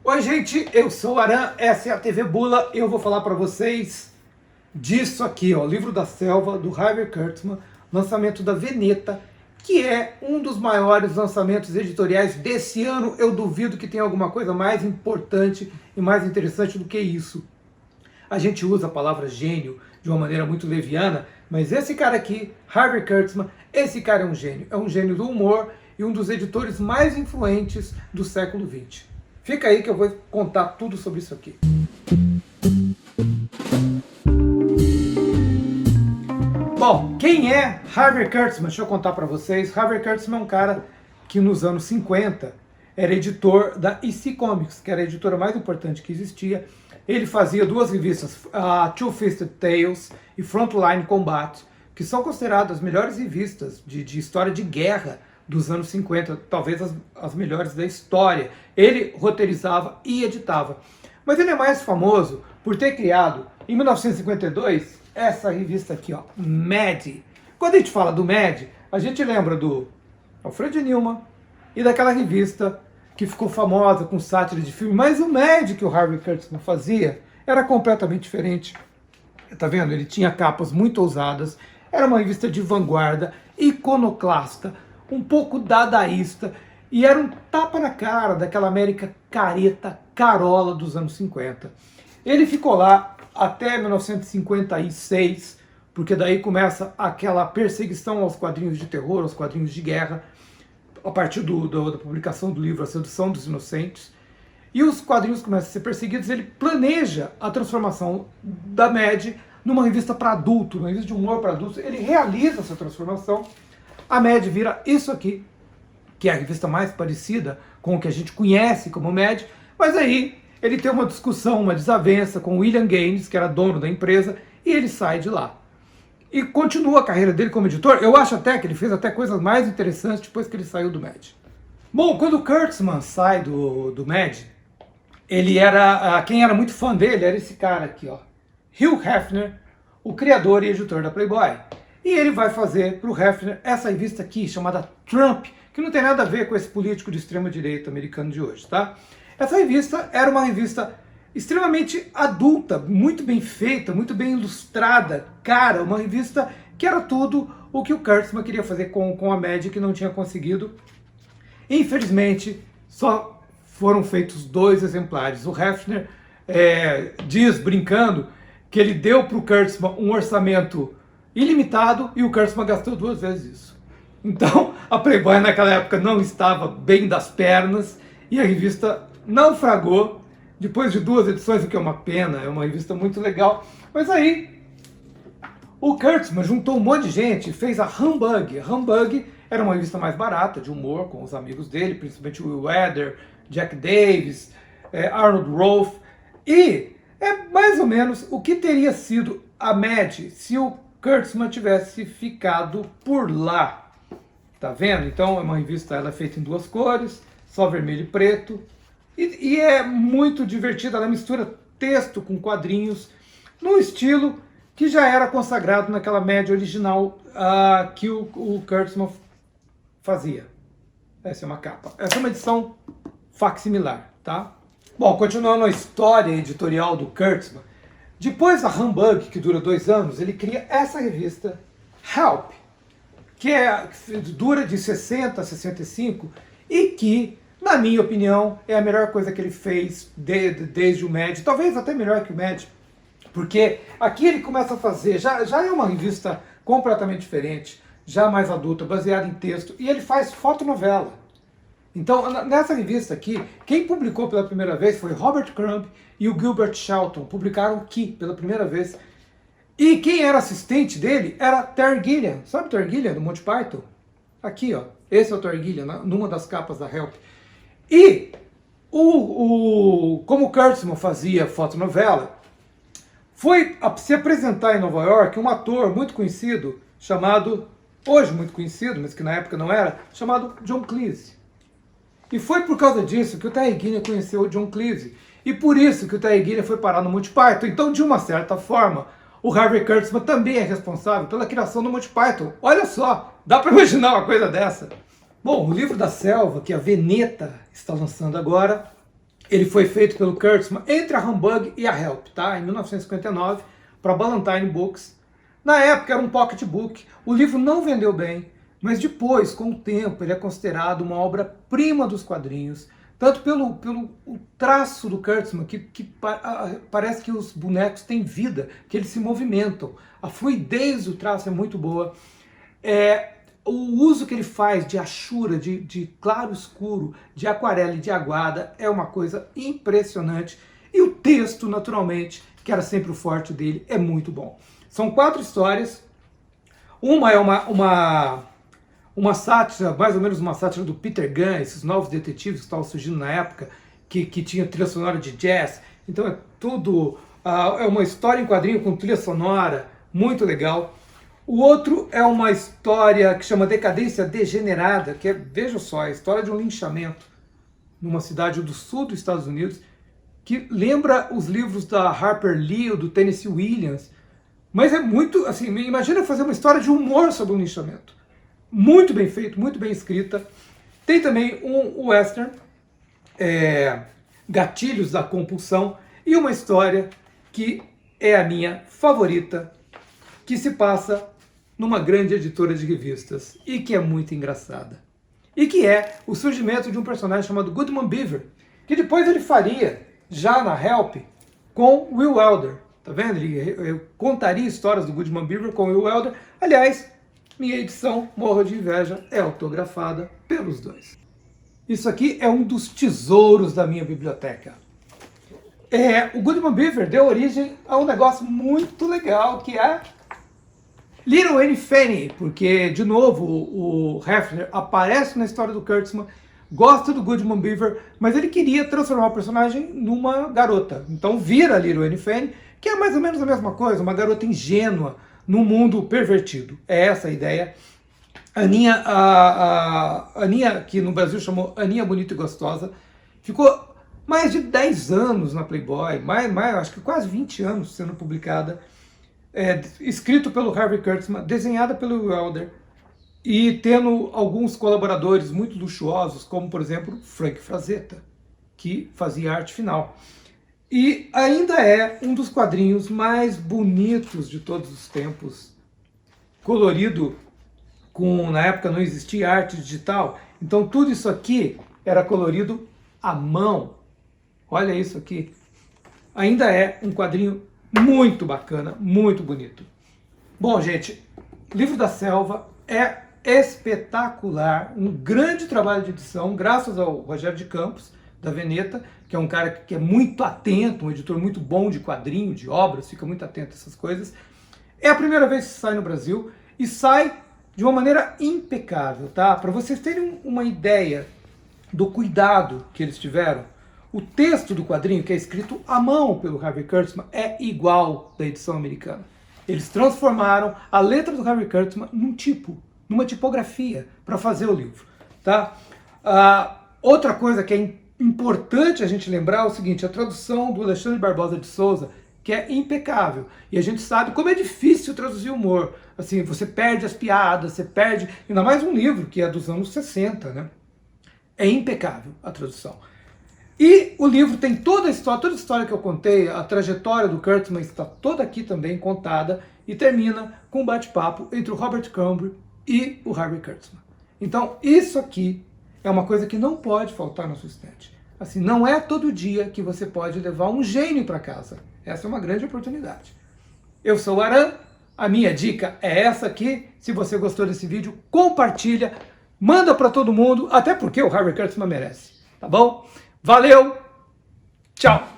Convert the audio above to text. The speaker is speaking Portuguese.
Oi gente, eu sou o Aran, essa é a TV Bula e eu vou falar para vocês disso aqui, ó, Livro da Selva, do Harvey Kurtzman, lançamento da Veneta, que é um dos maiores lançamentos editoriais desse ano. Eu duvido que tenha alguma coisa mais importante e mais interessante do que isso. A gente usa a palavra gênio de uma maneira muito leviana, mas esse cara aqui, Harvey Kurtzman, esse cara é um gênio do humor e um dos editores mais influentes do século XX. Fica aí que eu vou contar tudo sobre isso aqui. Bom, quem é Harvey Kurtzman? Deixa eu contar para vocês. Harvey Kurtzman é um cara que nos anos 50 era editor da EC Comics, que era a editora mais importante que existia. Ele fazia duas revistas, Two Fisted Tales e Frontline Combat, que são consideradas as melhores revistas de história de guerra dos anos 50, talvez as melhores da história. Ele roteirizava e editava. Mas ele é mais famoso por ter criado, em 1952, essa revista aqui, ó, Mad. Quando a gente fala do Mad, a gente lembra do Alfred Newman e daquela revista que ficou famosa com sátira de filme, mas o Mad que o Harvey Kurtzman fazia era completamente diferente. Tá vendo? Ele tinha capas muito ousadas, era uma revista de vanguarda, iconoclasta, um pouco dadaísta, e era um tapa na cara daquela América careta, carola dos anos 50. Ele ficou lá até 1956, porque daí começa aquela perseguição aos quadrinhos de terror, aos quadrinhos de guerra, a partir da publicação do livro A Sedução dos Inocentes, e os quadrinhos começam a ser perseguidos. Ele planeja a transformação da Mad numa revista para adulto, uma revista de humor para adultos. Ele realiza essa transformação. A Mad vira isso aqui, que é a revista mais parecida com o que a gente conhece como Mad, mas aí ele tem uma discussão, uma desavença com o William Gaines, que era dono da empresa, e ele sai de lá. E continua a carreira dele como editor. Eu acho até que ele fez até coisas mais interessantes depois que ele saiu do Mad. Bom, quando o Kurtzman sai do Mad, ele era, quem era muito fã dele era esse cara aqui, ó, Hugh Hefner, o criador e editor da Playboy. E ele vai fazer para o Hefner essa revista aqui, chamada Trump, que não tem nada a ver com esse político de extrema-direita americano de hoje, tá? Essa revista era uma revista extremamente adulta, muito bem feita, muito bem ilustrada, cara, uma revista que era tudo o que o Kurtzman queria fazer com a Mad, que não tinha conseguido. Infelizmente, só foram feitos 2 exemplares. O Hefner diz, brincando, que ele deu para o Kurtzman um orçamento ilimitado e o Kurtzman gastou 2 vezes isso. Então, a Playboy naquela época não estava bem das pernas e a revista naufragou depois de 2 edições, o que é uma pena, é uma revista muito legal. Mas aí, o Kurtzman juntou um monte de gente e fez a Humbug. A Humbug era uma revista mais barata, de humor, com os amigos dele, principalmente Will Weather, Jack Davis, Arnold Rolfe. E é mais ou menos o que teria sido a Mad se o Kurtzman tivesse ficado por lá. Tá vendo? Então é uma revista, ela é feita em 2 cores, só vermelho e preto. E é muito divertida, ela mistura texto com quadrinhos, num estilo que já era consagrado naquela Mad original que o Kurtzman fazia. Essa é uma capa. Essa é uma edição facsimilar, tá? Bom, continuando a história editorial do Kurtzman, depois da Humbug, que dura 2 anos, ele cria essa revista, Help, que dura de 60 a 65 e que, na minha opinião, é a melhor coisa que ele fez desde o Mad, talvez até melhor que o Mad, porque aqui ele começa a fazer, já é uma revista completamente diferente, já mais adulta, baseada em texto, e ele faz fotonovela. Então, nessa revista aqui, quem publicou pela primeira vez foi Robert Crumb e o Gilbert Shelton, publicaram aqui pela primeira vez. E quem era assistente dele era Terry Gilliam, sabe Terry Gilliam, do Monty Python? Aqui, ó, esse é o Terry Gilliam, numa das capas da Help. E, como o Kurtzman fazia fotonovela, foi se apresentar em Nova York um ator muito conhecido, chamado, hoje muito conhecido, mas que na época não era, chamado John Cleese. E foi por causa disso que o Terry Gilliam conheceu o John Cleese. E por isso que o Terry Gilliam foi parar no Monty Python. Então, de uma certa forma, o Harvey Kurtzman também é responsável pela criação do Monty Python. Olha só, dá para imaginar uma coisa dessa. Bom, o Livro da Selva, que a Veneta está lançando agora, Ele foi feito pelo Kurtzman entre a Humbug e a Help, tá? Em 1959, para Ballantine Books. Na época era um pocketbook, o livro não vendeu bem, mas depois, com o tempo, ele é considerado uma obra-prima dos quadrinhos, tanto pelo o traço do Kurtzman, que parece que os bonecos têm vida, que eles se movimentam. A fluidez do traço é muito boa. O uso que ele faz de achura, de claro escuro, de aquarela e de aguada é uma coisa impressionante. E o texto, naturalmente, que era sempre o forte dele, é muito bom. São 4 histórias. Uma é uma sátira, mais ou menos uma sátira do Peter Gunn, esses novos detetives que estavam surgindo na época, que tinha trilha sonora de jazz. Então é tudo... é uma história em quadrinho com trilha sonora, muito legal. O outro é uma história que chama Decadência Degenerada, que é, veja só, a história de um linchamento numa cidade do sul dos Estados Unidos, que lembra os livros da Harper Lee ou do Tennessee Williams, mas é muito, assim, imagina fazer uma história de humor sobre um linchamento. Muito bem feito, muito bem escrita. Tem também um western, Gatilhos da Compulsão, e uma história que é a minha favorita, que se passa numa grande editora de revistas e que é muito engraçada. E que é o surgimento de um personagem chamado Goodman Beaver, que depois ele faria, já na Help, com Will Elder. Tá vendo? Eu contaria histórias do Goodman Beaver com Will Elder. Aliás, minha edição, morro de inveja, é autografada pelos dois. Isso aqui é um dos tesouros da minha biblioteca. O Goodman Beaver deu origem a um negócio muito legal, que é Little Annie Fanny, porque, de novo, o Hefner aparece na história do Kurtzman, gosta do Goodman Beaver, mas ele queria transformar o personagem numa garota. Então vira Little Annie Fanny, que é mais ou menos a mesma coisa, uma garota ingênua num mundo pervertido. É essa a ideia. A Aninha, que no Brasil chamou Aninha Bonita e Gostosa, ficou mais de 10 anos na Playboy, acho que quase 20 anos sendo publicada, escrito pelo Harvey Kurtzman, desenhada pelo Will Elder, e tendo alguns colaboradores muito luxuosos, como, por exemplo, Frank Frazetta, que fazia a arte final. E ainda é um dos quadrinhos mais bonitos de todos os tempos, colorido na época não existia arte digital, então tudo isso aqui era colorido à mão. Olha isso aqui. Ainda é um quadrinho muito bacana, muito bonito. Bom, gente, Livro da Selva é espetacular, um grande trabalho de edição, graças ao Rogério de Campos, da Veneta, que é um cara que é muito atento, um editor muito bom de quadrinho, de obras, fica muito atento a essas coisas. É a primeira vez que sai no Brasil e sai de uma maneira impecável, tá? Para vocês terem uma ideia do cuidado que eles tiveram, o texto do quadrinho, que é escrito à mão pelo Harvey Kurtzman, é igual da edição americana. Eles transformaram a letra do Harvey Kurtzman numa tipografia, para fazer o livro, tá? Outra coisa que é importante a gente lembrar é o seguinte, a tradução do Alexandre Barbosa de Souza, que é impecável. E a gente sabe como é difícil traduzir humor. Assim, você perde as piadas, você perde... Ainda mais um livro que é dos anos 60, né? É impecável a tradução. E o livro tem toda a história que eu contei, a trajetória do Kurtzman está toda aqui também contada, e termina com um bate-papo entre o Robert Crumb e o Harvey Kurtzman. Então, isso aqui é uma coisa que não pode faltar na sua estante. Assim, não é todo dia que você pode levar um gênio para casa. Essa é uma grande oportunidade. Eu sou o Aran, a minha dica é essa aqui. Se você gostou desse vídeo, compartilha, manda para todo mundo, até porque o Harvey Kurtzman merece. Tá bom? Valeu, tchau!